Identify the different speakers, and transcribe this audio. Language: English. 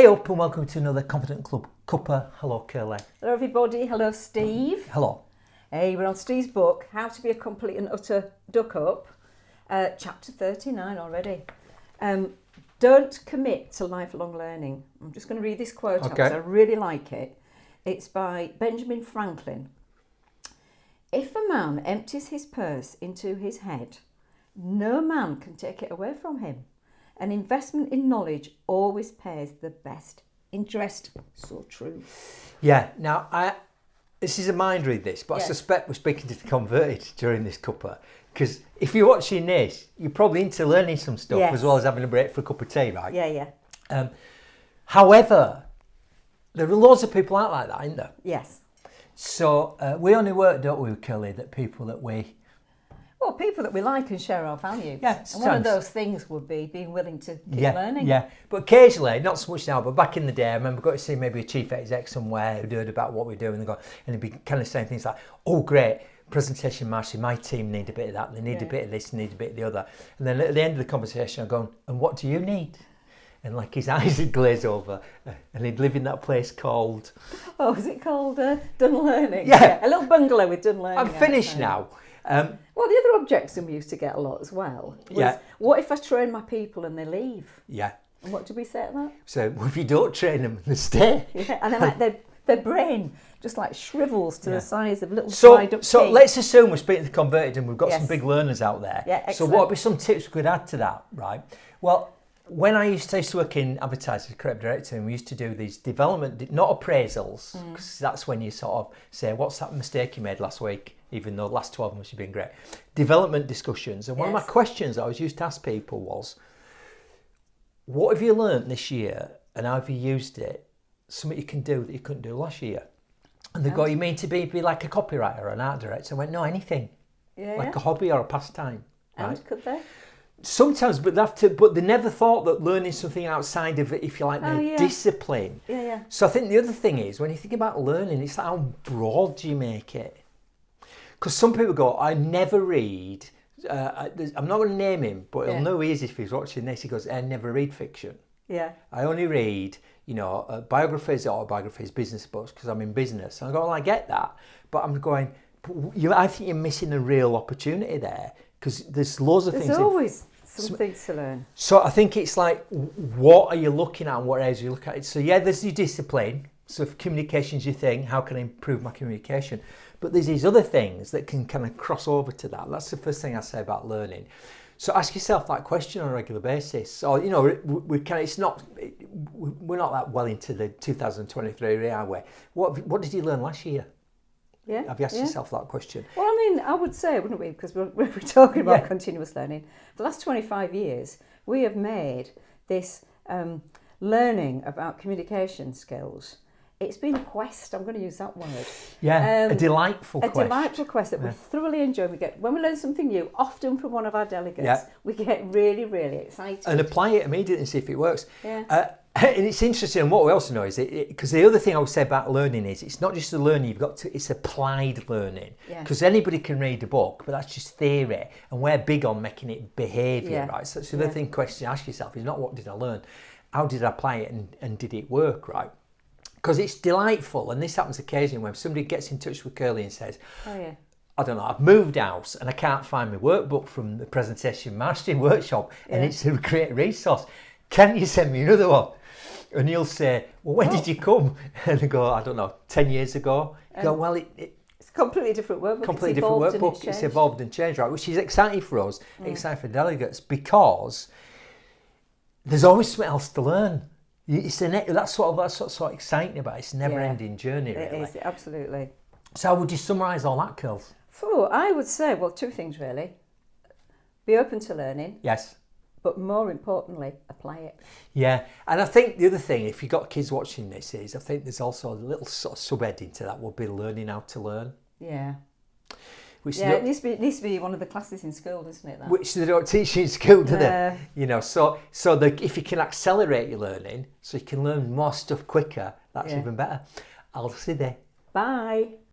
Speaker 1: Hey up and welcome to another Confident Club Cuppa. Hello Curly.
Speaker 2: Hello everybody, hello Steve.
Speaker 1: Hello.
Speaker 2: Hey, we're on Steve's book, How to be a Complete and Utter Duck Up, chapter 39 already. Don't commit to lifelong learning. I'm just going to read this quote out because I really like it. It's by Benjamin Franklin. If a man empties his purse into his head, no man can take it away from him. An investment in knowledge always pays the best interest. So true.
Speaker 1: Yeah, now this is a mind read this, but yes. I suspect we're speaking to the converted during this cuppa. Because if you're watching this, you're probably into learning some stuff as well as having a break for a cup of tea, right?
Speaker 2: Yeah.
Speaker 1: However, there are loads of people out like that, aren't there?
Speaker 2: Yes.
Speaker 1: So we only work, don't we, Curly, that people that we...
Speaker 2: Well, people that we like and share our values.
Speaker 1: Yeah,
Speaker 2: and one of those things would be being willing to keep learning.
Speaker 1: Yeah, but occasionally, not so much now, but back in the day, I remember going to see maybe a chief exec somewhere who'd heard about what we do and they'd be kind of saying things like, oh, great, presentation mastery, my team need a bit of that, they need a bit of this, they need a bit of the other. And then at the end of the conversation, I'm going, and what do you need? And like his eyes would glaze over and he'd live in that place called...
Speaker 2: Oh, is it called Done Learning?
Speaker 1: Yeah.
Speaker 2: A little bungalow with Done Learning.
Speaker 1: I'm finished now.
Speaker 2: Well, the other objection we used to get a lot as well was, what if I train my people and they leave?
Speaker 1: Yeah.
Speaker 2: And what do we say to that?
Speaker 1: So, well, if you don't train them, they stay.
Speaker 2: Yeah, and then like their brain just like shrivels to the size of little dried up
Speaker 1: So
Speaker 2: cake.
Speaker 1: let's assume we're speaking to converted and we've got some big learners out there.
Speaker 2: Yeah, excellent.
Speaker 1: So what would be some tips we could add to that, right? Well, when I used to work in advertising as creative director, and we used to do these development, not appraisals, because that's when you sort of say, what's that mistake you made last week? Even though the last 12 months you've been great. Development discussions. And one of my questions I always used to ask people was, what have you learnt this year and how have you used it? Something you can do that you couldn't do last year. And they go, you mean to be like a copywriter or an art director? I went, no, anything. Like a hobby or a pastime.
Speaker 2: And
Speaker 1: right?
Speaker 2: could they?
Speaker 1: Sometimes, but they never thought that learning something outside of it, if you like, their discipline.
Speaker 2: Yeah.
Speaker 1: So I think the other thing is, when you think about learning, it's like how broad do you make it? Because some people go, I never read, I'm not going to name him, but he'll know he is if he's watching this. He goes, I never read fiction.
Speaker 2: Yeah.
Speaker 1: I only read, biographies, autobiographies, business books, because I'm in business. And I go, well, I get that. But I'm going, I think you're missing a real opportunity there, because there's loads of things.
Speaker 2: There's always something to learn.
Speaker 1: So I think it's like, what are you looking at and what areas are you looking at? So there's your discipline. So if communication's your thing, how can I improve my communication? But there's these other things that can kind of cross over to that. That's the first thing I say about learning. So ask yourself that question on a regular basis. Or, we're not that well into the 2023, are we? What did you learn last year?
Speaker 2: Yeah.
Speaker 1: Have you asked yourself that question?
Speaker 2: Well, I mean, I would say, wouldn't we? Because we're talking about continuous learning. For the last 25 years, we have made this learning about communication skills. It's been a quest. I'm going to use that word.
Speaker 1: Yeah, a delightful quest.
Speaker 2: A delightful quest that we thoroughly enjoy. When we learn something new, often from one of our delegates, we get really, really excited.
Speaker 1: And apply it immediately and see if it works.
Speaker 2: Yeah.
Speaker 1: And it's interesting, and what we also know is, because the other thing I would say about learning is, it's not just the learning, it's applied learning. Because anybody can read a book, but that's just theory. And we're big on making it behaviour, right? So the other question to ask yourself is not what did I learn, how did I apply it and did it work, right? Because it's delightful, and this happens occasionally when somebody gets in touch with Curly and says, I don't know, I've moved house and I can't find my workbook from the presentation mastery workshop, and it's a great resource. Can you send me another one? And you'll say, well, when did you come? And they go, I don't know, 10 years ago. You go, well, it's
Speaker 2: a completely different workbook.
Speaker 1: It's evolved and changed, right? Which is exciting for us, exciting for delegates, because there's always something else to learn. That's what's exciting about it. It's a never-ending journey, really.
Speaker 2: It is, absolutely.
Speaker 1: So how would you summarise all that, Kils?
Speaker 2: I would say, well, two things, really. Be open to learning.
Speaker 1: Yes.
Speaker 2: But more importantly, apply it.
Speaker 1: Yeah, and I think the other thing, if you've got kids watching this, is I think there's also a little sort of subheading to that would be learning how to learn.
Speaker 2: Yeah.
Speaker 1: It
Speaker 2: needs to be one of the classes in school, doesn't it?
Speaker 1: Which they don't teach you in school, do they? If you can accelerate your learning, so you can learn more stuff quicker, that's even better. I'll see you there.
Speaker 2: Bye.